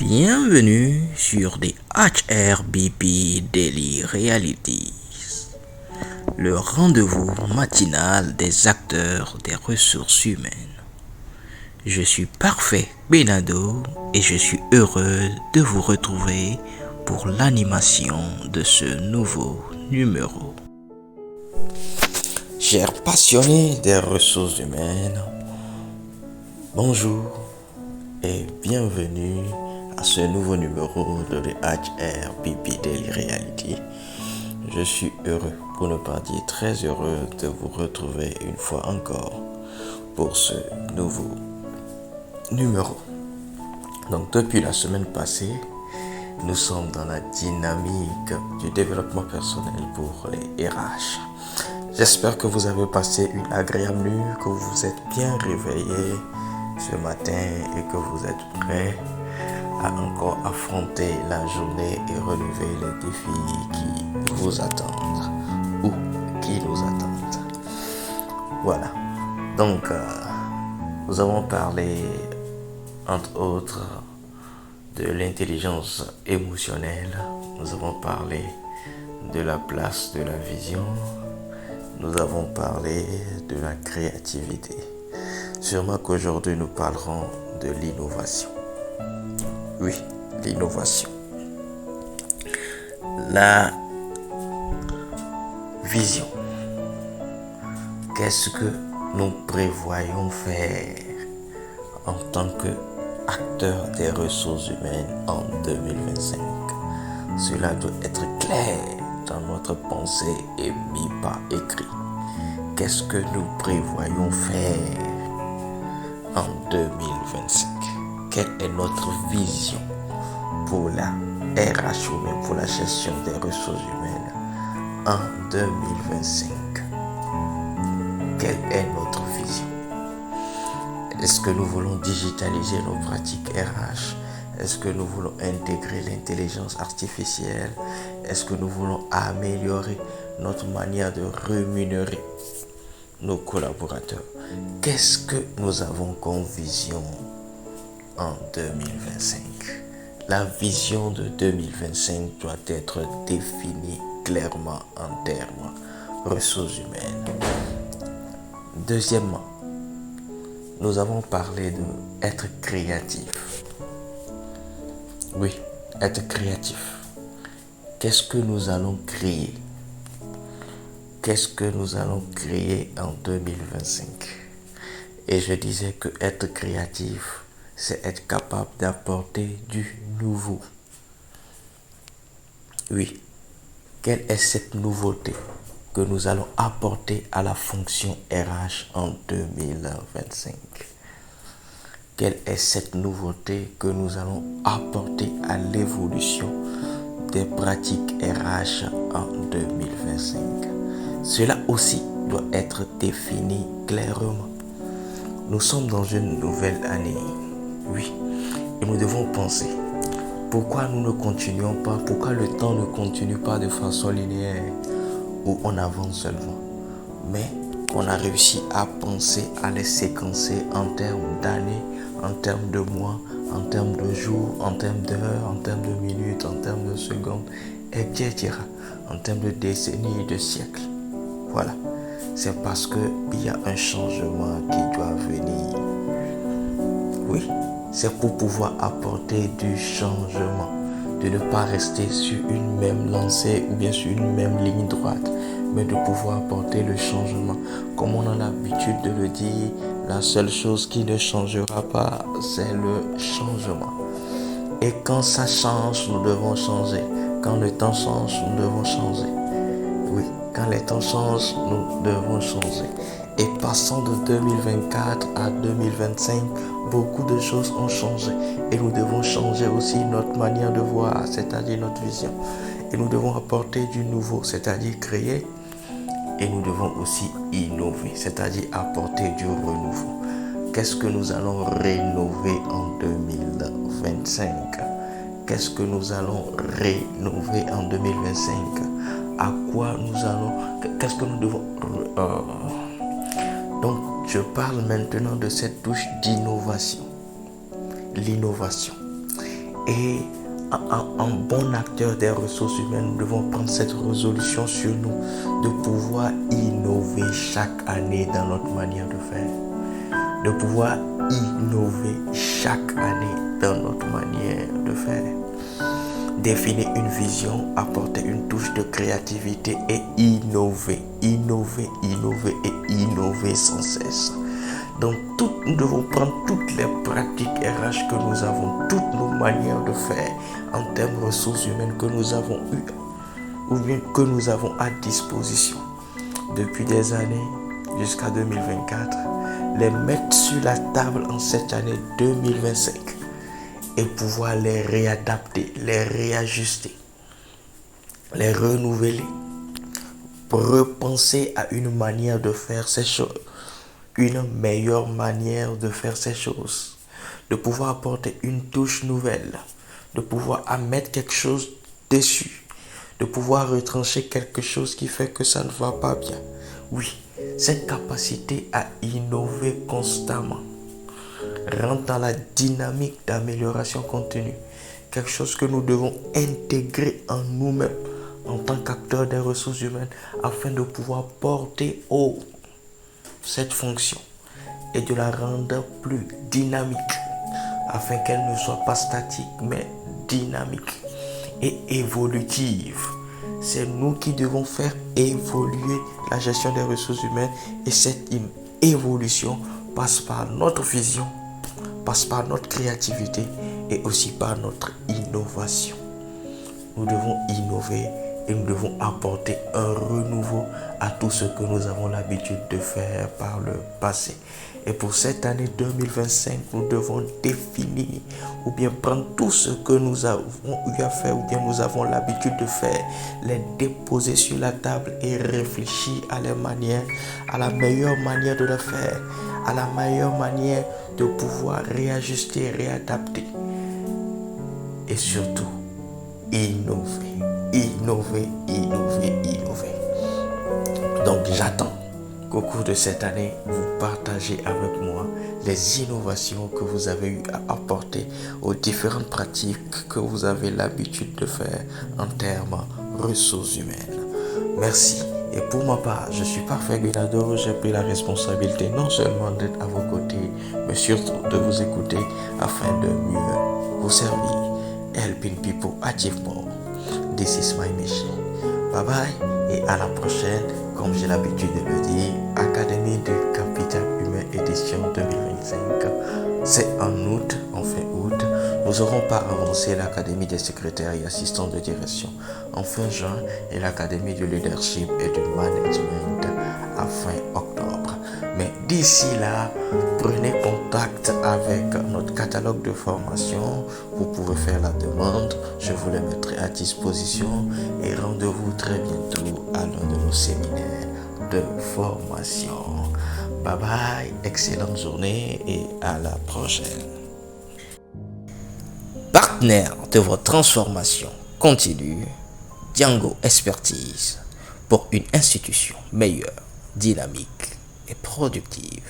Bienvenue sur des HRBP Daily Realities, le rendez-vous matinal des acteurs des ressources humaines. Je suis Parfait Benado et je suis heureux de vous retrouver pour l'animation de ce nouveau numéro. Chers passionnés des ressources humaines, bonjour et bienvenue à ce nouveau numéro de HRBP Daily Reality. Je suis heureux, pour ne pas dire très heureux, de vous retrouver une fois encore pour ce nouveau numéro. Donc depuis la semaine passée, nous sommes dans la dynamique du développement personnel pour les RH. J'espère que vous avez passé une agréable nuit, que vous vous êtes bien réveillé ce matin et que vous êtes prêts à encore affronter la journée et relever les défis qui vous attendent ou qui nous attendent. Voilà. Donc, nous avons parlé, entre autres, de l'intelligence émotionnelle. Nous avons parlé de la place de la vision. Nous avons parlé de la créativité. Sûrement qu'aujourd'hui, nous parlerons de l'innovation. Oui, l'innovation. La vision. Qu'est-ce que nous prévoyons faire en tant qu'acteurs des ressources humaines en 2025? Cela doit être clair dans notre pensée et mis par écrit. Qu'est-ce que nous prévoyons faire en 2025? Quelle est notre vision pour la RH ou même pour la gestion des ressources humaines en 2025? Quelle est notre vision? Est-ce que nous voulons digitaliser nos pratiques RH? Est-ce que nous voulons intégrer l'intelligence artificielle? Est-ce que nous voulons améliorer notre manière de rémunérer nos collaborateurs? Qu'est-ce que nous avons comme vision en 2025? La vision de 2025 doit être définie clairement en termes ressources humaines. Deuxièmement, nous avons parlé d'être créatif. Oui, être créatif. Qu'est-ce que nous allons créer? Qu'est-ce que nous allons créer en 2025? Et je disais que être créatif, c'est être capable d'apporter du nouveau. Oui, quelle est cette nouveauté que nous allons apporter à la fonction RH en 2025? Quelle est cette nouveauté que nous allons apporter à l'évolution des pratiques RH en 2025? Cela aussi doit être défini clairement. Nous sommes dans une nouvelle année, oui, et nous devons penser pourquoi nous ne continuons pas, pourquoi le temps ne continue pas de façon linéaire où on avance seulement, mais on a réussi à penser, à les séquencer en termes d'années, en termes de mois, en termes de jours, en termes d'heures, en termes de minutes, en termes de secondes, etc., en termes de décennies et de siècles. Voilà, c'est parce qu'il y a un changement qui doit venir. Oui, c'est pour pouvoir apporter du changement, de ne pas rester sur une même lancée ou bien sur une même ligne droite, mais de pouvoir apporter le changement. Comme on a l'habitude de le dire, la seule chose qui ne changera pas, c'est le changement. Et quand ça change, nous devons changer. Quand le temps change, nous devons changer. Oui, quand les temps changent, nous devons changer. Et passant de 2024 à 2025, beaucoup de choses ont changé. Et nous devons changer aussi notre manière de voir, c'est-à-dire notre vision. Et nous devons apporter du nouveau, c'est-à-dire créer. Et nous devons aussi innover, c'est-à-dire apporter du renouveau. Qu'est-ce que nous allons rénover en 2025? Qu'est-ce que nous allons rénover en 2025? À quoi nous allons... Qu'est-ce que nous devons... Donc, je parle maintenant de cette touche d'innovation. L'innovation. Et en bon acteur des ressources humaines, nous devons prendre cette résolution sur nous de pouvoir innover chaque année dans notre manière de faire. De pouvoir innover chaque année dans notre manière de faire. Définir une vision, apporter une touche de créativité et innover sans cesse. Donc nous devons prendre toutes les pratiques RH que nous avons, toutes nos manières de faire en termes de ressources humaines que nous avons eues ou bien que nous avons à disposition depuis des années jusqu'à 2024, les mettre sur la table en cette année 2025 et pouvoir les réadapter, les réajuster, les renouveler, repenser à une manière de faire ces choses, une meilleure manière de faire ces choses, de pouvoir apporter une touche nouvelle, de pouvoir mettre quelque chose dessus, de pouvoir retrancher quelque chose qui fait que ça ne va pas bien. Oui, cette capacité à innover constamment rentre dans la dynamique d'amélioration continue. Quelque chose que nous devons intégrer en nous-mêmes en tant qu'acteurs des ressources humaines afin de pouvoir porter haut cette fonction et de la rendre plus dynamique afin qu'elle ne soit pas statique mais dynamique et évolutive. C'est nous qui devons faire évoluer la gestion des ressources humaines et cette évolution passe par notre vision, passe par notre créativité et aussi par notre innovation. Nous devons innover et nous devons apporter un renouveau à tout ce que nous avons l'habitude de faire par le passé. Et pour cette année 2025, nous devons définir ou bien prendre tout ce que nous avons eu à faire ou bien nous avons l'habitude de faire, les déposer sur la table et réfléchir à la meilleure manière de le faire, à la meilleure manière de pouvoir réajuster, réadapter et surtout innover. Donc j'attends qu'au cours de cette année, vous partagez avec moi les innovations que vous avez eu à apporter aux différentes pratiques que vous avez l'habitude de faire en termes ressources humaines. Merci. Et pour ma part, je suis Parfait Guinado. J'ai pris la responsabilité non seulement d'être à vos côtés, mais surtout de vous écouter afin de mieux vous servir. Helping people achieve more. This is my mission. Bye bye et à la prochaine. Comme j'ai l'habitude de le dire, Académie de Capital Humain édition 2025. C'est en août, en fin août. Nous aurons par avancé l'Académie des secrétaires et assistants de direction en fin juin et l'Académie de leadership et de management à fin octobre. Mais d'ici là, prenez contact avec notre catalogue de formation. Vous pouvez faire la demande. Je vous le mettrai à disposition. Et rendez-vous très bientôt à l'un de nos séminaires de formation. Bye bye, excellente journée et à la prochaine. Partenaire de votre transformation continue, Django Expertise pour une institution meilleure, dynamique et productive.